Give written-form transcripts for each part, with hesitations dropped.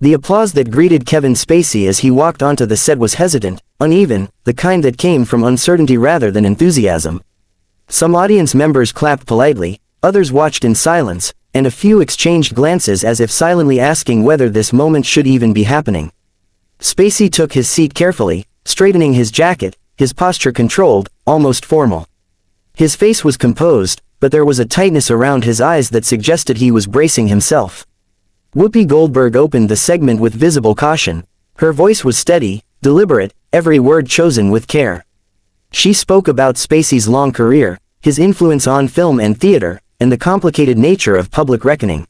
The applause that greeted Kevin Spacey as he walked onto the set was hesitant, uneven, the kind that came from uncertainty rather than enthusiasm. Some audience members clapped politely, others watched in silence, and a few exchanged glances as if silently asking whether this moment should even be happening. Spacey took his seat carefully, straightening his jacket, his posture controlled, almost formal. His face was composed, but there was a tightness around his eyes that suggested he was bracing himself. Whoopi Goldberg opened the segment with visible caution. Her voice was steady, deliberate, every word chosen with care. She spoke about Spacey's long career, his influence on film and theater, and the complicated nature of public reckoning.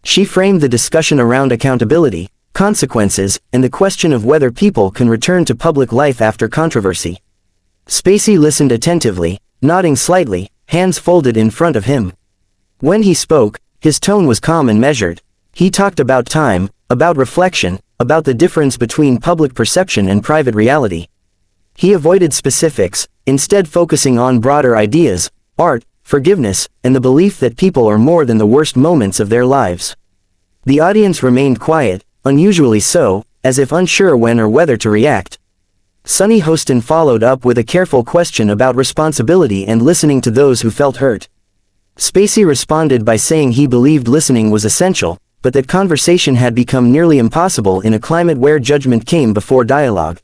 She framed the discussion around accountability, consequences, and the question of whether people can return to public life after controversy. Spacey listened attentively, nodding slightly, hands folded in front of him. When he spoke, his tone was calm and measured. He talked about time, about reflection, about the difference between public perception and private reality. He avoided specifics, instead focusing on broader ideas, art, forgiveness, and the belief that people are more than the worst moments of their lives. The audience remained quiet, unusually so, as if unsure when or whether to react. Sunny Hostin followed up with a careful question about responsibility and listening to those who felt hurt. Spacey responded by saying he believed listening was essential, but that conversation had become nearly impossible in a climate where judgment came before dialogue.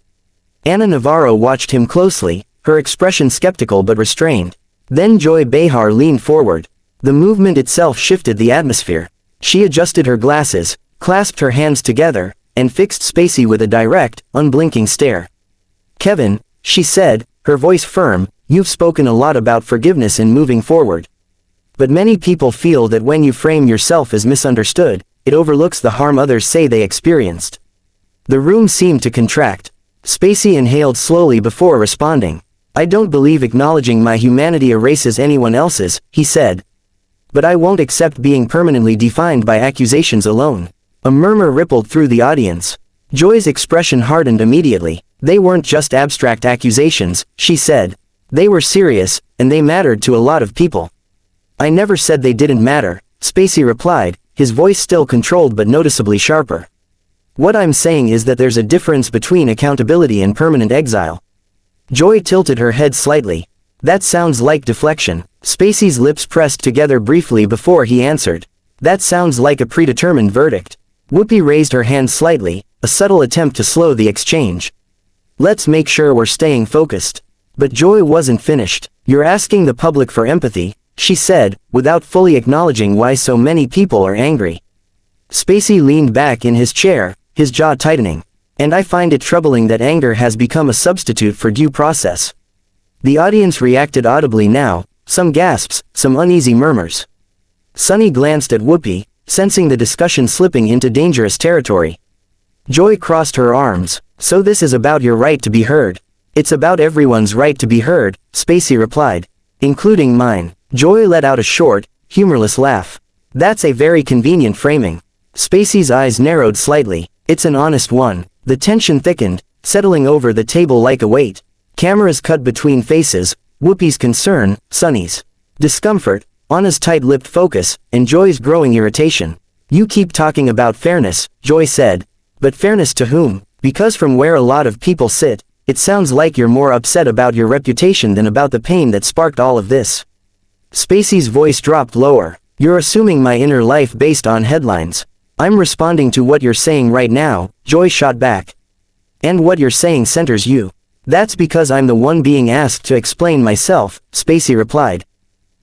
Ana Navarro watched him closely, her expression skeptical but restrained. Then Joy Behar leaned forward. The movement itself shifted the atmosphere. She adjusted her glasses, clasped her hands together, and fixed Spacey with a direct, unblinking stare. "Kevin," she said, her voice firm, "you've spoken a lot about forgiveness in moving forward. But many people feel that when you frame yourself as misunderstood, it overlooks the harm others say they experienced." The room seemed to contract. Spacey inhaled slowly before responding. "I don't believe acknowledging my humanity erases anyone else's," he said. "But I won't accept being permanently defined by accusations alone." A murmur rippled through the audience. Joy's expression hardened immediately. "They weren't just abstract accusations," she said. "They were serious, and they mattered to a lot of people." "I never said they didn't matter," Spacey replied, his voice still controlled but noticeably sharper. "What I'm saying is that there's a difference between accountability and permanent exile." Joy tilted her head slightly. "That sounds like deflection." Spacey's lips pressed together briefly before he answered. "That sounds like a predetermined verdict." Whoopi raised her hand slightly, a subtle attempt to slow the exchange. "Let's make sure we're staying focused." But Joy wasn't finished. "You're asking the public for empathy," she said, without fully acknowledging why so many people are angry. Spacey leaned back in his chair, his jaw tightening. "And I find it troubling that anger has become a substitute for due process." The audience reacted audibly now, some gasps, some uneasy murmurs. Sunny glanced at Whoopi, sensing the discussion slipping into dangerous territory. Joy crossed her arms. "So this is about your right to be heard." "It's about everyone's right to be heard," Spacey replied. "Including mine." Joy let out a short, humorless laugh. "That's a very convenient framing." Spacey's eyes narrowed slightly. "It's an honest one." The tension thickened, settling over the table like a weight. Cameras cut between faces, Whoopi's concern, Sunny's discomfort, Anna's tight-lipped focus, and Joy's growing irritation. "You keep talking about fairness," Joy said. "But fairness to whom? Because from where a lot of people sit, it sounds like you're more upset about your reputation than about the pain that sparked all of this." Spacey's voice dropped lower. "You're assuming my inner life based on headlines." "I'm responding to what you're saying right now," Joy shot back. "And what you're saying centers you." "That's because I'm the one being asked to explain myself," Spacey replied.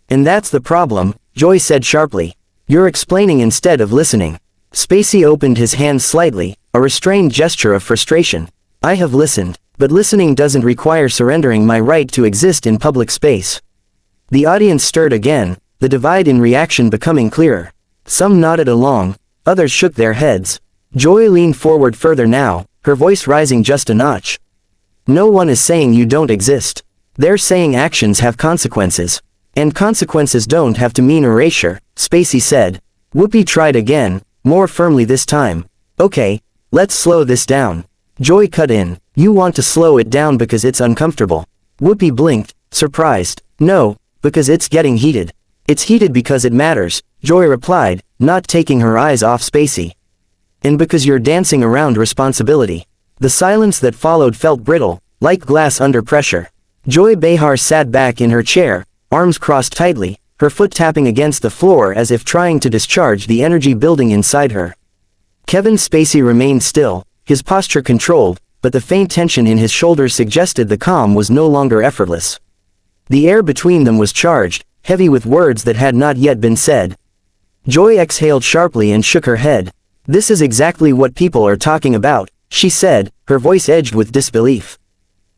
"And that's the problem," Joy said sharply. "You're explaining instead of listening." Spacey opened his hands slightly, a restrained gesture of frustration. "I have listened, but listening doesn't require surrendering my right to exist in public space." The audience stirred again, the divide in reaction becoming clearer. Some nodded along, others shook their heads. Joy leaned forward further now, her voice rising just a notch. "No one is saying you don't exist. They're saying actions have consequences. And consequences don't have to mean erasure," Spacey said. Whoopi tried again, more firmly this time. "Okay, let's slow this down." Joy cut in. "You want to slow it down because it's uncomfortable." Whoopi blinked, surprised. "No, because it's getting heated." "It's heated because it matters," Joy replied, not taking her eyes off Spacey. And because you're dancing around responsibility. The silence that followed felt brittle, like glass under pressure. Joy Behar sat back in her chair, arms crossed tightly, her foot tapping against the floor as if trying to discharge the energy building inside her. Kevin Spacey remained still, his posture controlled, but the faint tension in his shoulders suggested the calm was no longer effortless. The air between them was charged, heavy with words that had not yet been said. Joy exhaled sharply and shook her head. "This is exactly what people are talking about," she said, her voice edged with disbelief.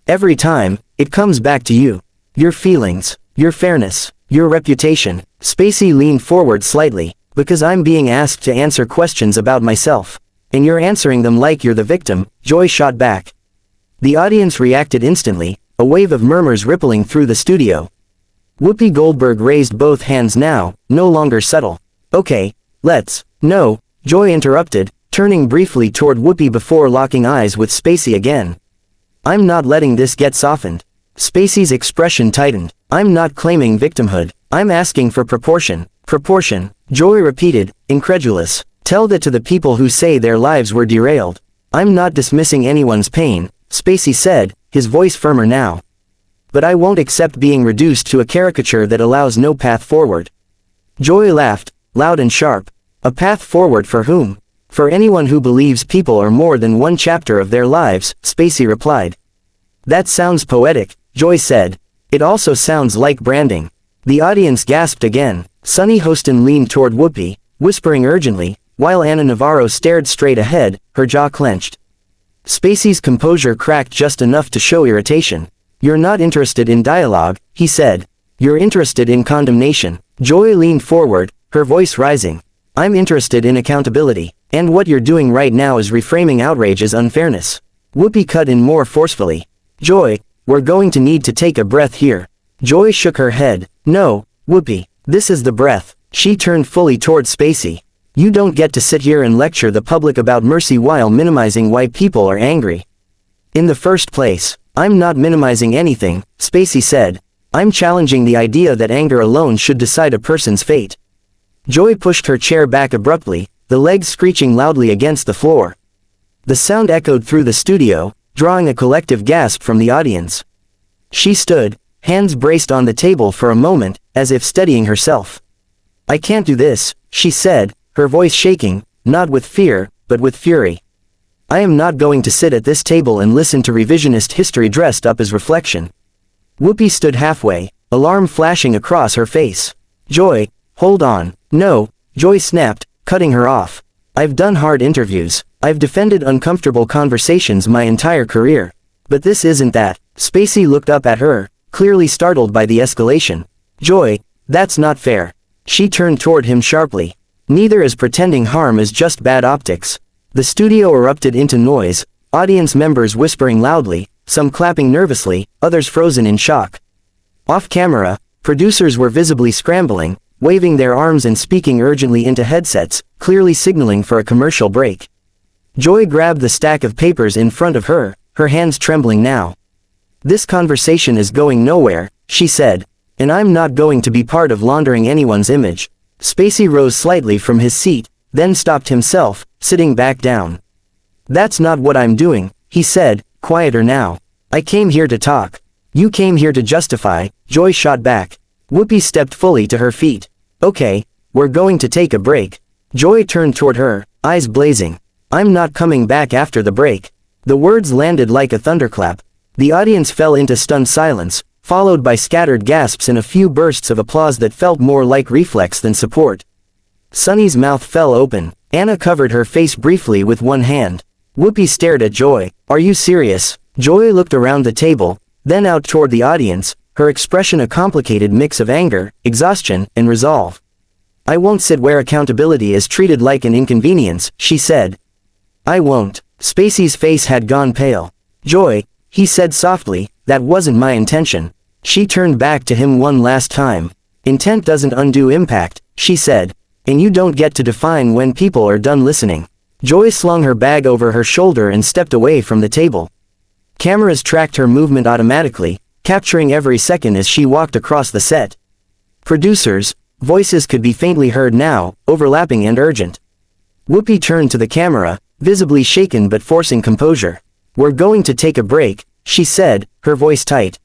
"Every time, it comes back to you. Your feelings, your fairness, your reputation." Spacey leaned forward slightly. "Because I'm being asked to answer questions about myself. And you're answering them like you're the victim," Joy shot back. The audience reacted instantly, a wave of murmurs rippling through the studio. Whoopi Goldberg raised both hands now, no longer subtle. "Okay, let's." "No," Joy interrupted, turning briefly toward Whoopi before locking eyes with Spacey again. "I'm not letting this get softened." Spacey's expression tightened. "I'm not claiming victimhood. I'm asking for proportion." "Proportion," Joy repeated, incredulous. "Tell that to the people who say their lives were derailed." "I'm not dismissing anyone's pain," Spacey said, his voice firmer now. "But I won't accept being reduced to a caricature that allows no path forward." Joy laughed, loud and sharp. "A path forward for whom?" "For anyone who believes people are more than one chapter of their lives," Spacey replied. "That sounds poetic," Joy said. "It also sounds like branding." The audience gasped again. Sunny Hostin leaned toward Whoopi, whispering urgently, while Anna Navarro stared straight ahead, her jaw clenched. Spacey's composure cracked just enough to show irritation. "You're not interested in dialogue," he said. "You're interested in condemnation." Joy leaned forward, her voice rising. "I'm interested in accountability. And what you're doing right now is reframing outrage as unfairness." Whoopi cut in more forcefully. "Joy, we're going to need to take a breath here." Joy shook her head. "No, Whoopi, this is the breath." She turned fully toward Spacey. "You don't get to sit here and lecture the public about mercy while minimizing why people are angry. In the first place, I'm not minimizing anything," Spacey said. "I'm challenging the idea that anger alone should decide a person's fate." Joy pushed her chair back abruptly, the legs screeching loudly against the floor. The sound echoed through the studio, drawing a collective gasp from the audience. She stood, hands braced on the table for a moment, as if steadying herself. "I can't do this," she said, her voice shaking, not with fear, but with fury. "I am not going to sit at this table and listen to revisionist history dressed up as reflection." Whoopi stood halfway, alarm flashing across her face. "Joy, hold on." "No," Joy snapped, cutting her off. "I've done hard interviews. I've defended uncomfortable conversations my entire career. But this isn't that." Spacey looked up at her, clearly startled by the escalation. "Joy, that's not fair." She turned toward him sharply. "Neither is pretending harm is just bad optics." The studio erupted into noise, audience members whispering loudly, some clapping nervously, others frozen in shock. Off camera, producers were visibly scrambling, waving their arms and speaking urgently into headsets, clearly signaling for a commercial break. Joy grabbed the stack of papers in front of her, her hands trembling now. "This conversation is going nowhere," she said. "And I'm not going to be part of laundering anyone's image." Spacey rose slightly from his seat, then stopped himself, sitting back down. "That's not what I'm doing," he said, quieter now. "I came here to talk." "You came here to justify," Joy shot back. Whoopi stepped fully to her feet. "Okay, we're going to take a break." Joy turned toward her, eyes blazing. "I'm not coming back after the break." The words landed like a thunderclap. The audience fell into stunned silence, followed by scattered gasps and a few bursts of applause that felt more like reflex than support. Sunny's mouth fell open. Anna covered her face briefly with one hand. Whoopi stared at Joy. "Are you serious?" Joy looked around the table, then out toward the audience, her expression a complicated mix of anger, exhaustion, and resolve. "I won't sit where accountability is treated like an inconvenience," she said. "I won't." Spacey's face had gone pale. "Joy," he said softly, "that wasn't my intention." She turned back to him one last time. "Intent doesn't undo impact," she said. "And you don't get to define when people are done listening." Joy slung her bag over her shoulder and stepped away from the table. Cameras tracked her movement automatically, capturing every second as she walked across the set. Producers, voices could be faintly heard now, overlapping and urgent. Whoopi turned to the camera, visibly shaken but forcing composure. "We're going to take a break," she said, her voice tight.